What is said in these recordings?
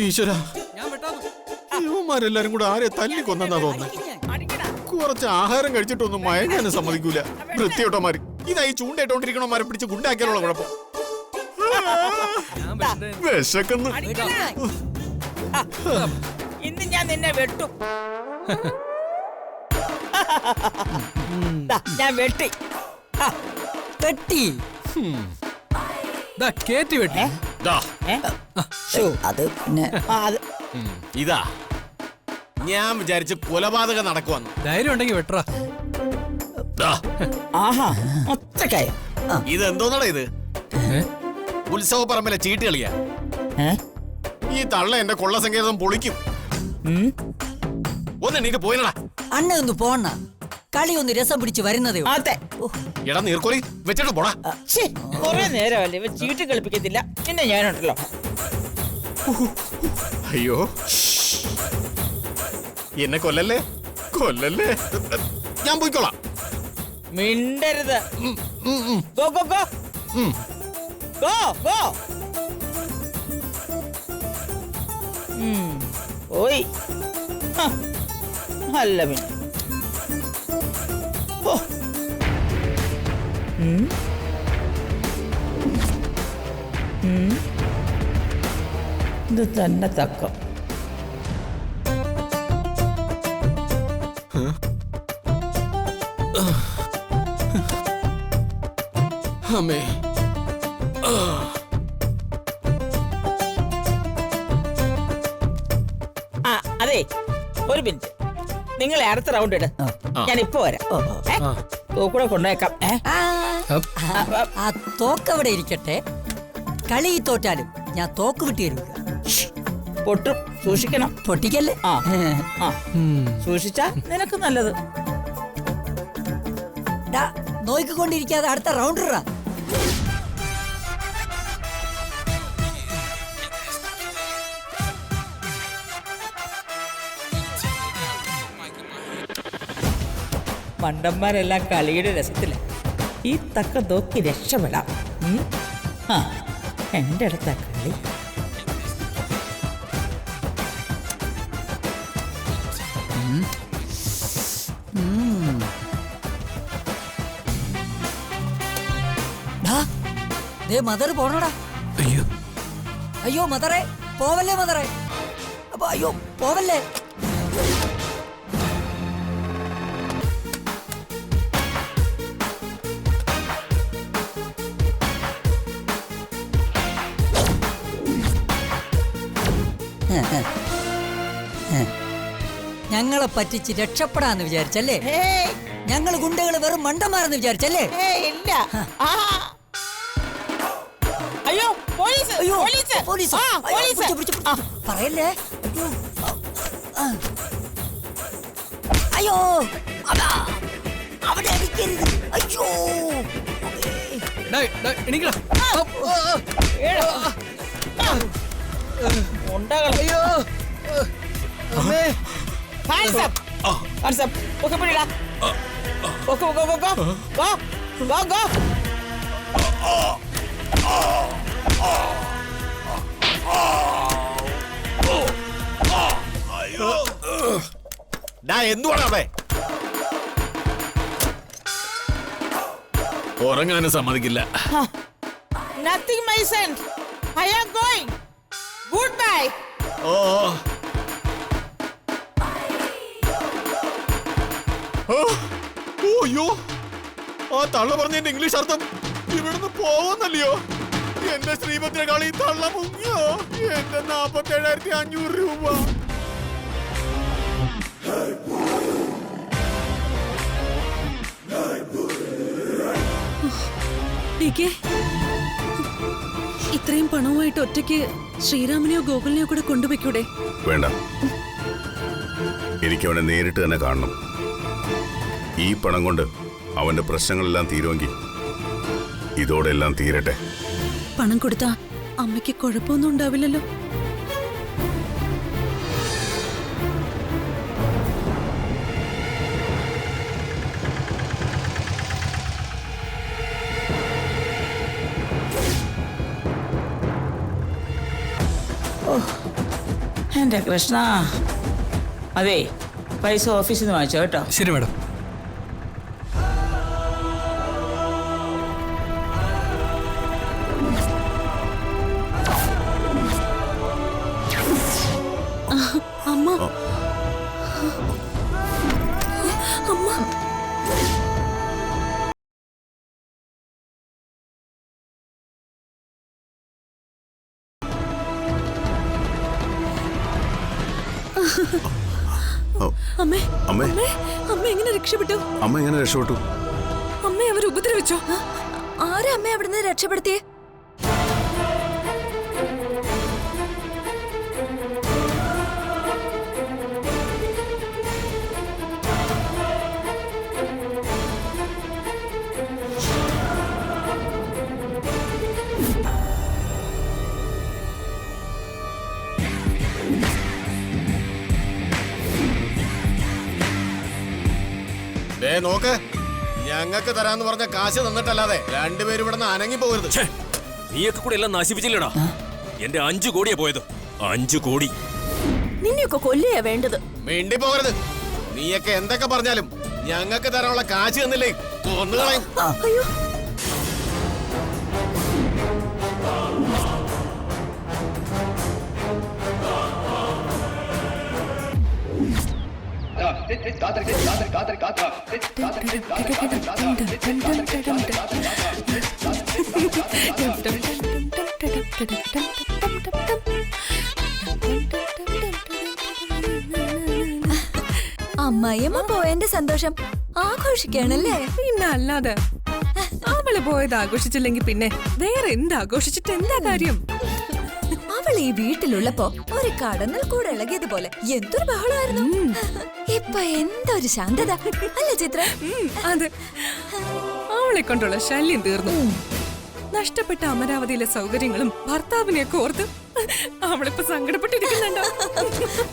ഈശ്വര, ഇവന്മാരെല്ലാരും കൂടെ ആരെ തല്ലി കൊന്നെന്നാ തോന്നുന്നത്. കുറച്ച് ആഹാരം കഴിച്ചിട്ടൊന്നും മയങ്ങാനും സമ്മതിക്കൂല വൃത്തിയോട്ടമാര്. ഇതായി ചൂണ്ടയിട്ടോണ്ടിരിക്കണമാരെ പിടിച്ച് ഗുണ്ടാക്കിയാലുള്ള കുഴപ്പം. വിശക്കുന്നു. ഇന്ന് ഞാൻ നിന്നെ വെട്ടും. ഞാൻ വെട്ടി വെട്ടി കേറ്റി വെട്ടി. അത് പിന്നെ ഇതാ ഞാൻ വിചാരിച്ച് കൊലപാതകം നടക്കുവന്നു. ധൈര്യം ഉണ്ടെങ്കിൽ വെട്ടറാ. ഇതെന്തോന്നടാ ഇത്? ഉത്സവ പറമ്പിലെ ചീട്ട് കളിയാ. ഈ തള്ള എന്റെ കൊള്ള സങ്കേതം പൊളിക്കും. ഒന്നെണീറ്റ് പോയിനടാ. അണ്ണ ഒന്ന് പോണ കളി ഒന്ന് രസം പിടിച്ച് വരുന്നതേ. എടാ നീർക്കോലി വെച്ചിട്ട് പോടാ. കൊറേ നേരമല്ലേ ഇവ ചീട്ട് കളിപ്പിക്കത്തില്ല. പിന്നെ ഞാനുണ്ടല്ലോ. അയ്യോ എന്നെ കൊല്ലല്ലേ കൊല്ലല്ലേ. ഞാൻ പോയിക്കോളാം. മിണ്ടരുത്. Go go go go go. ഓയ് അല്ല പിന്നെ ഇത് തന്നെ തക്കം. അമ്മേ അതെ ഒരു മിനിറ്റ്. നിങ്ങളെ അടുത്ത റൗണ്ട് ഇട്. ഞാൻ ഇപ്പൊ വരാം. കൂടെ കൊണ്ടുവയ്ക്കാം. ആ തോക്കവിടെ ഇരിക്കട്ടെ. കളി തോറ്റാലും ഞാൻ തോക്ക് വിട്ടു തരൂല. പൊട്ടും. സൂക്ഷിക്കണം. പൊട്ടിക്കല്ലേ. സൂക്ഷിച്ചാ നിനക്ക് നല്ലത്. നോക്കിക്കൊണ്ടിരിക്കാതെ അടുത്ത റൗണ്ട് ഇടാ. മണ്ടന്മാരെല്ലാം കളിയുടെ രസത്തില. ഈ തക്ക നോക്കി രക്ഷപ്പെടാം. എന്റെ അടുത്ത കളി. മദർ പോണടാ. അയ്യോ അയ്യോ മദറെ പോവല്ലേ മദറെ. അപ്പൊ അയ്യോ പോവല്ലേ. ഞങ്ങളെ പറ്റിച്ച് രക്ഷപ്പെടാന്ന് വിചാരിച്ചല്ലേ? ഞങ്ങൾ ഗുണ്ടകള് വെറും മണ്ടന്മാരെന്ന് വിചാരിച്ചല്ലേ? ഇല്ല. അയ്യോ പോലീസ് പോലീസ് പോലീസ് പറയല്ലേ. അയ്യോ അവിടെ അടിക്കരുത്. അയ്യോ എന്തുവാണേ ഉറങ്ങാനും സമ്മതിക്കില്ല. Nothing, my son. I am going. Goodbye. ഓയ്യോ ആ തള്ള പറഞ്ഞതിന്റെ ഇംഗ്ലീഷ് അർത്ഥം ഇവിടുന്ന് പോവന്നല്ലയോ? എന്റെ ശ്രീഭദ്രകാളി തള്ള മുങ്ങിയോ? എന്റെ 47,500 രൂപ. ഇത്രയും പണവുമായിട്ട് ഒറ്റയ്ക്ക് ശ്രീരാമനെയോ ഗോകുലിനെയോ കൂടെ കൊണ്ടുപോയിക്കൂടെ? വേണ്ട, എനിക്ക് അവനെ നേരിട്ട് തന്നെ കാണണം. ഈ പണം കൊണ്ട് അവന്റെ പ്രശ്നങ്ങളെല്ലാം തീരുമെങ്കിൽ ഇതോടെ എല്ലാം തീരട്ടെ. പണം കൊടുത്താ അമ്മയ്ക്ക് കുഴപ്പമൊന്നും ഉണ്ടാവില്ലല്ലോ? എന്റെ കൃഷ്ണ. അതെ, പൈസ ഓഫീസിൽ നിന്ന് വാങ്ങിച്ചോ കേട്ടോ. ശരി മാഡം. അമ്മ അമ്മ അമ്മേ അമ്മേ അമ്മേ അമ്മ എങ്ങനെ രക്ഷപ്പെട്ടു? അമ്മ എങ്ങനെ രക്ഷപ്പെട്ടു? അമ്മയെ അവർ ഉപദ്രവിച്ചോ? ആരാ അമ്മ അവിടുന്ന് രക്ഷപ്പെടുത്തിയേ? നോക്ക്, ഞങ്ങൾക്ക് തരാന്ന് പറഞ്ഞ കാശ് തന്നിട്ടല്ലാതെ രണ്ടുപേരും ഇവിടെ നിന്ന് അനങ്ങി പോകരുത്. നീയൊക്കെ കൂടെ എല്ലാം നശിപ്പിച്ചില്ലടാ. എന്റെ 5 കോടിയാ പോയത്. 5 കോടി. നിന്നെയൊക്കെ കൊല്ലുകയാ വേണ്ടത്. മിണ്ടി പോകരുത്. നീയൊക്കെ എന്തൊക്കെ പറഞ്ഞാലും ഞങ്ങൾക്ക് തരാനുള്ള കാശ് തന്നില്ലേ കൊന്നുകളയും. അയ്യോ, അമ്മായിയമ്മ പോയതിന്റെ സന്തോഷം ആഘോഷിക്കാണല്ലേ? പിന്നെ അല്ലാതെ അവള് പോയത് ആഘോഷിച്ചില്ലെങ്കിൽ പിന്നെ വേറെ എന്താഘോഷിച്ചിട്ട് എന്താ കാര്യം? അവൾ ഈ വീട്ടിലുള്ളപ്പോ ഒരു കടന്നൽ കൂടെ ഇളകിയതുപോലെ എന്തൊരു ബഹളമായിരുന്നു. ഇപ്പൊ എന്തൊരു ശാന്തത അല്ലേ ചിത്ര? അതെ, അവളെ കൊണ്ടുള്ള ശല്യം തീർന്നു. നഷ്ടപ്പെട്ട അമരാവതിയിലെ സൗകര്യങ്ങളും ഭർത്താവിനെയൊക്കെ ഓർത്ത് അവളിപ്പോ സങ്കടപ്പെട്ടിരിക്കുന്നുണ്ടോ?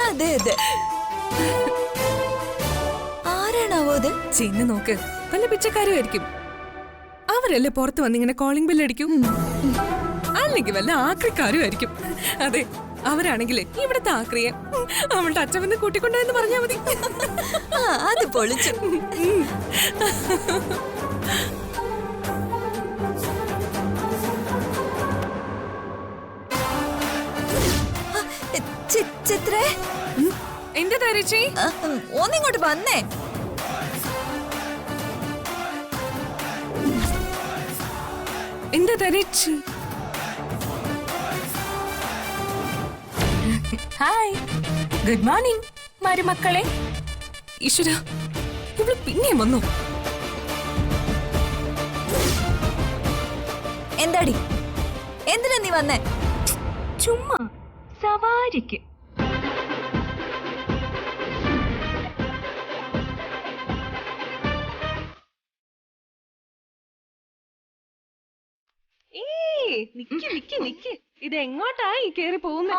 അതെ അതെ. ആരാണാവോ അത്? ചെന്ന് നോക്ക്, വല്ല പിച്ചക്കാരുമായിരിക്കും. അവരല്ലേ പുറത്ത് വന്നിങ്ങനെ കോളിംഗ് ബെല്ലടിക്കും. അല്ലെങ്കിൽ വല്ല ആക്രിക്കാരും ആയിരിക്കും. അതെ, അവരാണെങ്കിലേ ഇവിടുത്തെ ആക്രിയെ അവളുടെ അച്ഛൻ വന്ന് കൂട്ടിക്കൊണ്ടുവന്ന് പറഞ്ഞാ മതി. അത് പൊളിച്ചു. ചിത്രേ, എന്റെ തരച്ചി ഒന്നിങ്ങോട്ട് വന്നേ. എന്റെ തരച്ചി. ഹായ്, ഗുഡ് മോർണിംഗ് മരുമക്കളെ. ഈശ്വര, ഇവള് പിന്നെയും വന്നു. എന്താടി, എന്തിനാ നീ വന്നേ? ചുമ്മാ സവാരിക്ക്. നിക്ക് നിക്ക് നിക്ക്, ഇത് എങ്ങോട്ടായി കേറി പോകുന്നേ?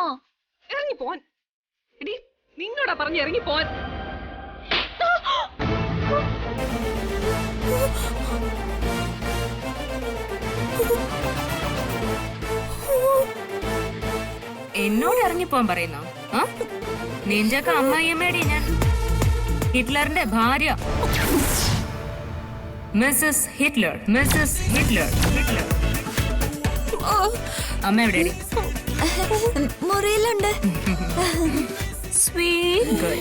ഇറങ്ങി പോവാൻ. എടി, നിന്നോടാ പറഞ്ഞ് ഇറങ്ങി പോവാൻ. എന്നോട് ഇറങ്ങിപ്പോവാൻ പറയുന്നോ? നിന്റെയൊക്കെ അമ്മായിയമ്മേടി ഞാൻ. ഹിറ്റ്ലറിന്റെ ഭാര്യ Mrs Hitler. Mrs Hitler. Hitler അമ്മ എവിടെയാടി? മുറിയിലുണ്ട്. Sweet girl.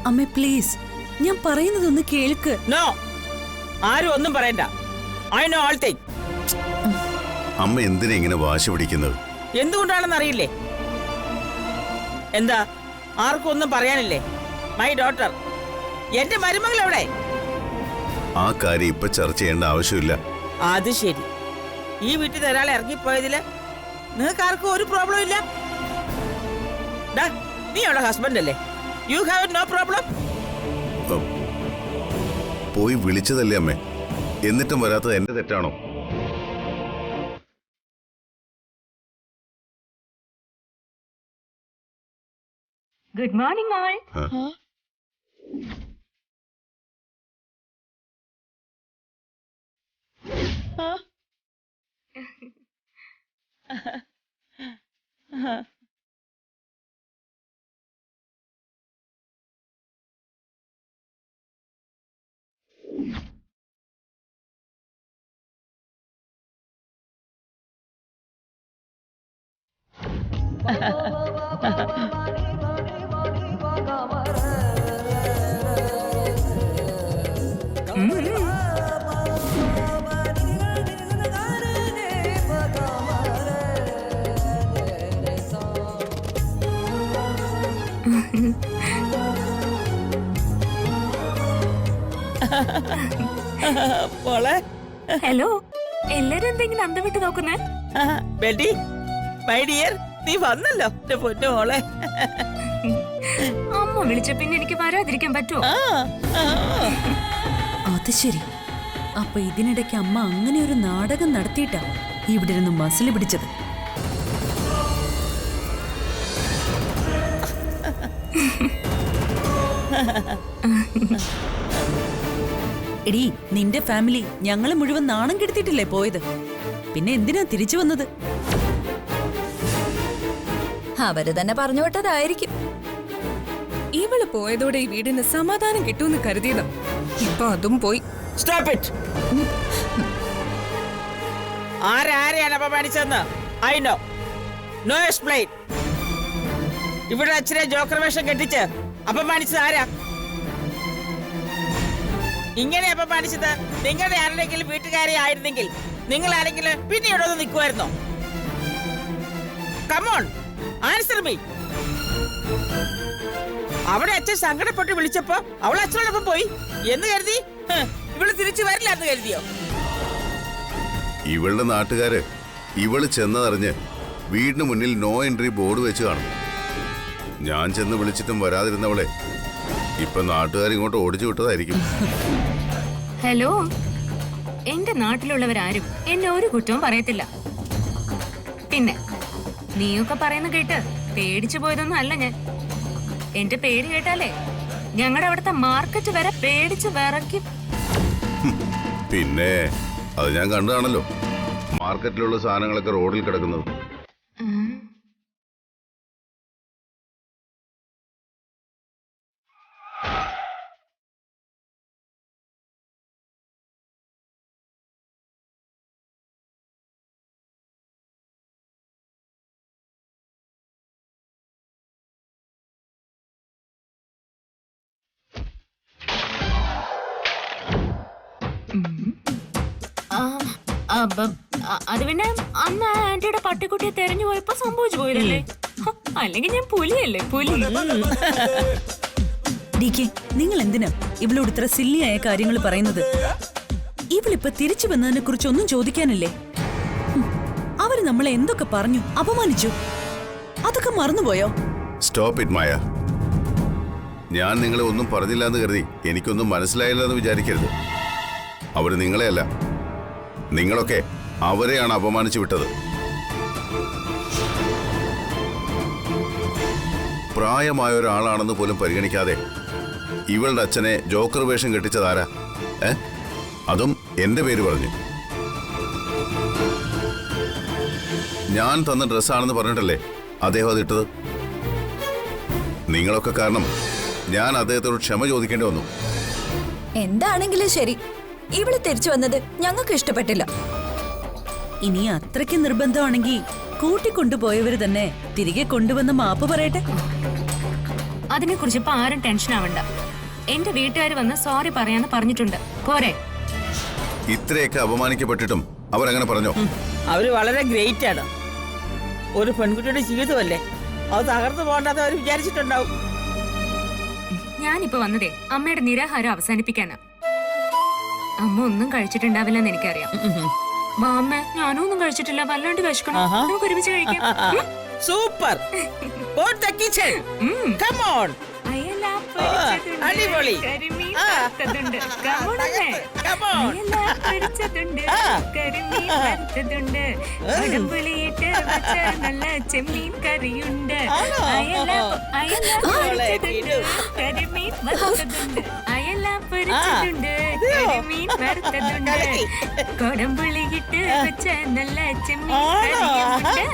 അമ്മേ പ്ലീസ്, ഞാൻ പറയുന്നതൊന്ന് കേൾക്ക്. നോ, ആരും ഒന്നും പറയണ്ട. I know all thing. അമ്മ എന്തിനാ ഇങ്ങനെ വാശി പിടിക്കുന്നത്? എന്തുകൊണ്ടാണെന്ന് അറിയില്ലേ? എന്താ, ആർക്കും ഒന്നും പറയാനില്ലേ? മൈ ഡോട്ടർ, എന്റെ മരുമകൾ എവിടെ? ആ കാര്യം ഇപ്പൊ ചർച്ച ചെയ്യേണ്ട ആവശ്യമില്ല. അത് ശരി. ഈ വീട്ടിൽ ഒരാളെ ഇറങ്ങിപ്പോയതില് നിങ്ങൾക്ക് ആർക്കും ഒരു പ്രോബ്ലം ഇല്ല? നീ അവളുടെ ഹസ്ബൻഡ് അല്ലേ? You have no problem. പോയി വിളിച്ചതല്ലേ അമ്മേ, എന്നിട്ടും വരാത്തത് എന്റെ തെറ്റാണോ? Good morning all. ഹലോ, എല്ലാരും എന്തെങ്കിലും അന്തം വിട്ട് നോക്കുന്നേ? ബെഡി മൈ ഡിയർ, നീ വന്നല്ലോ എന്റെ പൊന്നു മോളെ. അമ്മ വിളിച്ച പിന്നെ എനിക്ക് വരാതിരിക്കാൻ പറ്റുമോ? അത് ശരി. അപ്പൊ ഇതിനിടയ്ക്ക് അമ്മ അങ്ങനെ ഒരു നാടകം നടത്തിയിട്ടാ ഇവിടെ ഇരുന്ന് മസിൽ പിടിച്ചത്. എടീ, നിന്റെ ഫാമിലി ഞങ്ങളെ മുഴുവൻ നാണം കെടുത്തിട്ടില്ലേ പോയത്? പിന്നെ എന്തിനാ തിരിച്ചു വന്നത്? അവര് തന്നെ പറഞ്ഞു വിട്ടതായിരിക്കും. ഇവള് പോയതോടെ ഈ വീടിന് സമാധാനം കിട്ടുമെന്ന് കരുതിയതാ. ഇപ്പൊ അതും പോയി. Stop it. ആരാരെയാണ് അപമാനിച്ചതെന്ന് ഐ നോ. No explain. ഇവിടെ അച്ഛനെ ജോക്കർ വേഷം കെട്ടിച്ച് അപമാനിച്ചത് ആരാ? ഇങ്ങനെ അപമാനിച്ചത് നിങ്ങളുടെ ആരുടെങ്കിലും വീട്ടുകാരെ ആയിരുന്നെങ്കിൽ നിങ്ങൾ ആരെങ്കിലും പിന്നെ ഇവിടെ ഒന്ന് നിൽക്കുമായിരുന്നോ? Come on, answer me. അവിടെ അച്ഛൻ സങ്കടപ്പെട്ട് വിളിച്ചപ്പോ അവൾ അച്ഛനോടൊപ്പം പോയി എന്ന് കരുതി ഇവള് തിരിച്ചു വരില്ല എന്ന് കരുതിയോ? ഇവളുടെ നാട്ടുകാര് ഇവള് ചെന്നതറിഞ്ഞ് വീടിന് മുന്നിൽ നോ എൻട്രി ബോർഡ് വെച്ച് കാണും. ഞാൻ ചെന്ന് വിളിച്ചിട്ടും വരാതിരുന്നവളെ ഇപ്പൊ നാട്ടുകാർ ഇങ്ങോട്ട് ഓടിച്ചു വിട്ടതായിരിക്കും. ഹലോ, എന്റെ നാട്ടിലുള്ളവരാരും എന്നെ ഒരു കുറ്റവും പറയത്തില്ല. പിന്നെ നീയൊക്കെ പറയുന്ന കേട്ട് പേടിച്ചു പോയതൊന്നും അല്ല ഞാൻ. എന്റെ പേര് കേട്ടാലേ ഞങ്ങളുടെ അവിടുത്തെ മാർക്കറ്റ് വരെ പേടിച്ച് വിറയ്ക്കും. പിന്നെ അത് ഞാൻ കണ്ടതാണല്ലോ, മാർക്കറ്റിലുള്ള സാധനങ്ങളൊക്കെ റോഡിൽ കിടക്കുന്നത്. അത് പിന്നെ അന്ന് ആന്റിയുടെ പട്ടിക്കുട്ടിയെ തെരഞ്ഞു പോയപ്പോ സംഭവിച്ചു പോയതല്ലേ. അല്ലെങ്കിൽ ഞാൻ പുലിയല്ലേ, പുലി. ഡികെ, നിങ്ങൾ എന്തിനാ ഇവളോട് ഇത്ര സില്ലിയായ കാര്യങ്ങൾ പറയുന്നത്? ഇവളിപ്പോ തിരിച്ചു വന്നതിനെ കുറിച്ച് ഒന്നും ചോദിക്കാനില്ലേ? അവര് നമ്മളെ എന്തൊക്കെ പറഞ്ഞു, അപമാനിച്ചു, അതൊക്കെ മറന്നുപോയോ? സ്റ്റോപ്പ് ഇറ്റ് മായ. ഞാൻ നിങ്ങളെ ഒന്നും പറഞ്ഞില്ല എന്ന് കരുതി എനിക്കൊന്നും മനസ്സിലായില്ല എന്ന് വിചാരിക്കരുത്. അവര് നിങ്ങളെയല്ല, നിങ്ങളൊക്കെ അവരെയാണ് അപമാനിച്ചു വിട്ടത്. പ്രായമായ ഒരാളാണെന്ന് പോലും പരിഗണിക്കാതെ ഇവളുടെ അച്ഛനെ ജോക്കർ വേഷം കെട്ടിച്ചതാരാ? അതും എന്റെ പേര് പറഞ്ഞു. ഞാൻ തന്ന ഡ്രസ്സാണെന്ന് പറഞ്ഞിട്ടല്ലേ അദ്ദേഹം അതിട്ടത്? നിങ്ങളൊക്കെ കാരണം ഞാൻ അദ്ദേഹത്തോട് ക്ഷമ ചോദിക്കേണ്ടി വന്നു. എന്താണെങ്കിലും ശരി, ഇവള് തിരിച്ചു വന്നത് ഞങ്ങൾക്ക് ഇഷ്ടപ്പെട്ടില്ല. ഇനി അത്രയ്ക്ക് നിർബന്ധമാണെങ്കിൽ കൂട്ടിക്കൊണ്ടുപോയവര് തന്നെ തിരികെ കൊണ്ടുവന്ന് മാപ്പ് പറയട്ടെ. അതിനെ കുറിച്ച് ഇപ്പൊ ആരും ടെൻഷൻ ആവണ്ട. എന്റെ വീട്ടുകാർ വന്ന് സോറി പറയാന്ന് പറഞ്ഞിട്ടുണ്ട്. പോരെ? ഇത്രയൊക്കെ അപമാനിക്കപ്പെട്ടിട്ടും അവരങ്ങനെ പറഞ്ഞോ? അവര് വളരെ ഗ്രേറ്റ് ആണ്. ഒരു പെൺകുട്ടിയുടെ ജീവിതമല്ലേ, അത് തകർന്നു പോകണ്ടെന്ന് അവർ വിചാരിച്ചിട്ടുണ്ടാവും. ഞാനിപ്പോ വന്നതേ അമ്മയുടെ നിരാഹാരം അവസാനിപ്പിക്കാനാ. അമ്മ ഒന്നും കഴിച്ചിട്ടുണ്ടാവില്ലെന്ന് എനിക്കറിയാം. മാമ്മ ഞാനും ഒന്നും കഴിച്ചിട്ടില്ല, വല്ലാണ്ട് വിശക്കണം. ആഹാ. നമുക്ക് ഒരുമിച്ച് കഴിക്കാം. Super. Go to the kitchen. Come on. അയല പൊരിച്ചതുണ്ട്, അടിപൊളി. കരിമീൻ ആ. വറുത്തതുണ്ട്. Come on, അമ്മേ. Come on. അയല പൊരിച്ചതുണ്ട്, കരിമീൻ വറുത്തതുണ്ട്, കടമ്പുളിയിട്ട് വെച്ച നല്ല ചെമ്മീൻ കറിയുണ്ട്. അയല പൊരിച്ചതുണ്ട്, കരിമീൻ വറുത്തതുണ്ട്, അയല പൊരിച്ചതുണ്ട്, കരിമീൻ വറുത്തതുണ്ട്, കൊടമ്പുളിയിട്ട് വെച്ച നല്ല ചെമ്മീൻ കറിയുണ്ട്.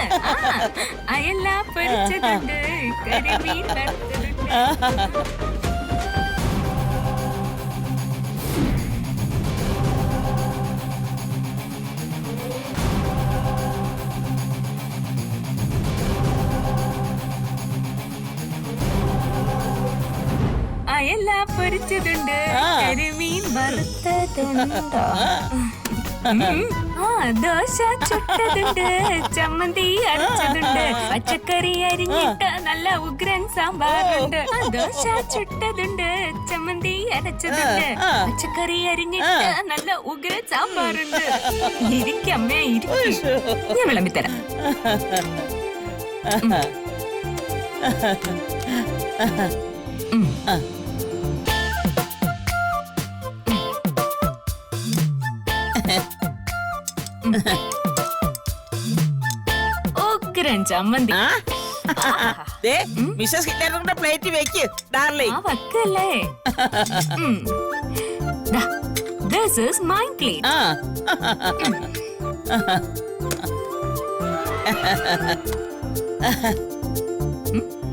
അയല പൊരിച്ചതുണ്ട്, കരിമീൻ വറുത്തതുണ്ട്. അയല പൊരിച്ചതുണ്ട്, കരിമീൻ വറുത്തതുണ്ടോ? ദോശ ചുട്ടതുണ്ട്, ചമ്മന്തി അരച്ചതുണ്ട്, പച്ചക്കറി അരിഞ്ഞിട്ട് നല്ല ഉഗ്രൻ സാമ്പാറുണ്ട്. ദോശ ചുട്ടതുണ്ട്, ചമ്മന്തി അരച്ചതുണ്ട്, പച്ചക്കറി അരിഞ്ഞിട്ട് നല്ല ഉഗ്രൻ സാമ്പാറുണ്ട്. ഇരിക്കമ്മേ ഇരിക്കും, ഞാൻ വിളമ്പിത്തരാം. ഉഗ്രൻ ചമ്മന്തി. മിസ്സസ് ഹിറ്റ്ലറിന്റെ പ്ലേറ്റ് വെക്ക് ഡാർലിംഗ്. ആ വക്കല്ലേ. This is my plate.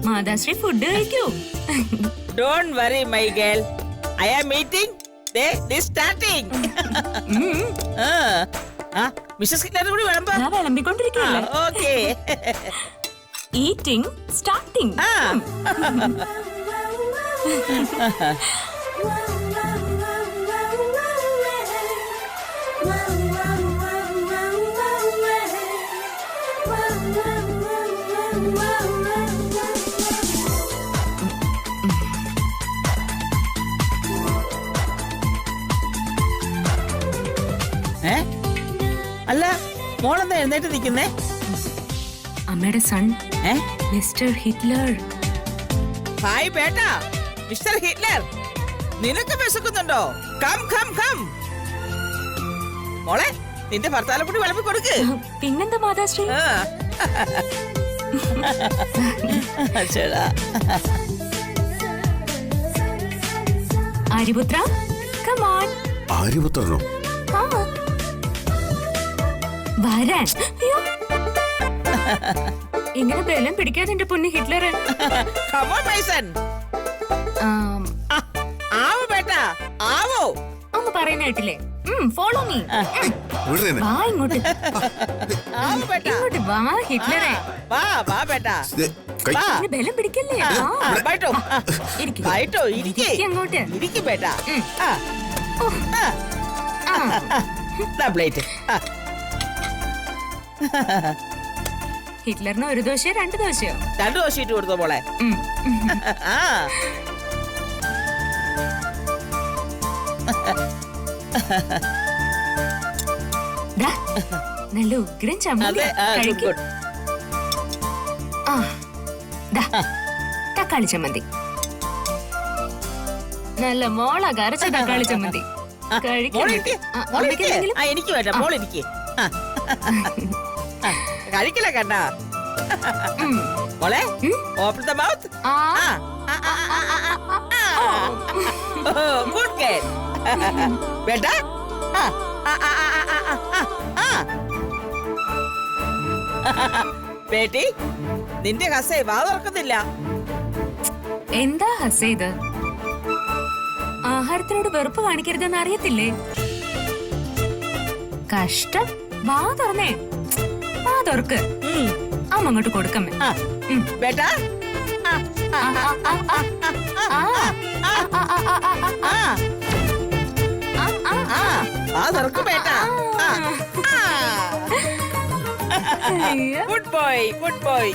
മാതാശ്രീ ഫുഡ് കഴിക്കൂ. Don't worry, my girl. I am eating. This starting. Mrs Hitler കൂടി വിളമ്പ. ഞാൻ വിളമ്പിക്കൊണ്ടിരിക്കുകയല്ലേ. ഓക്കേ. Eating starting. അല്ല മോളെന്താ എഴുന്നേറ്റ് നിൽക്കുന്നേ? അമ്മയുടെ സൺ മിസ്റ്റർ ഹിറ്റ്ലർ. ഹായ് ബേട്ടാ, മിസ്റ്റർ ഹിറ്റ്ലർ. നിനക്ക് വിശക്കുന്നുണ്ടോ? Come come come. മോളെ നിന്റെ ഭർത്താവിനെ കൂടി വിളമ്പി കൊടുക്ക്. പിന്നെന്താ മാതാശ്രീ. ആര്യപുത്ര, come on. ആര്യപുത്രനോ? വരാൻ. ഇങ്ങനെ ബലം പിടിക്കാതെ എന്റെ പൊന്ന് Hitler. Come on, my son. ആവോ ബേട്ടാ, ആവോ. അമ്മ പറയുന്ന കേട്ടില്ലേ? Follow me. വാ ഇങ്ങോട്ട്. ആവോ ബേട്ടാ. ഇങ്ങോട്ട് വാ ഹിറ്റ്ലറെ. വാ വാ ബേട്ടാ. ഇങ്ങനെ ബലം പിടിക്കല്ലേ. ബൈട്ടോ ഇരിക്ക്. ബൈട്ടോ ഇരിക്ക്. അങ്ങോട്ട് ഇരിക്ക് ബേട്ടാ. പ്ലേറ്റ്. ഹിറ്റ്ലറിന് ഒരു ദോശയോ രണ്ട് ദോശയോ? രണ്ട് ദോശ ഇട്ട് കൊടുത്തോ മോളെ. നല്ല ഉഗ്രൻ ചമ്മന്തി. തക്കാളി ചമ്മന്തി, നല്ല മോള കരച്ച തക്കാളി ചമ്മന്തി. എനിക്ക് വേണ്ട, മോളിരിക്കേ. കഴിക്കില്ല കണ്ട മോളെ. Open the mouth. Good girl. ബേട്ടാ ബേട്ടി, നിന്റെ ഹസേ വാ തുറക്കുന്നില്ല. എന്താ ഹസേ ഇത്? ആഹാരത്തിനോട് വെറുപ്പ് കാണിക്കരുതെന്ന് അറിയത്തില്ലേ? കഷ്ടം. വാ തുറന്നേ, വാ തുറക്ക്. അമ്മ അങ്ങോട്ട് കൊടുക്കമ്മേ. ബേട്ടാ തുറക്കും ബേട്ടാ. Good boy, good boy.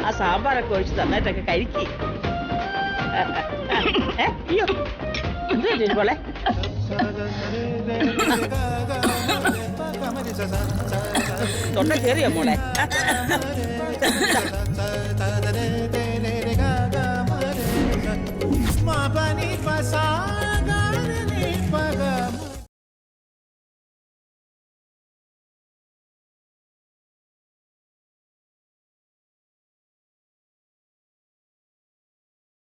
ആ സാമ്പാറൊക്കെ ഒഴിച്ച് നന്നായിട്ടൊക്കെ കഴിക്കി. അയ്യോ എന്ത് പോലെ തൊണ്ട കേറിയോ മോളെ? Ma pani pasa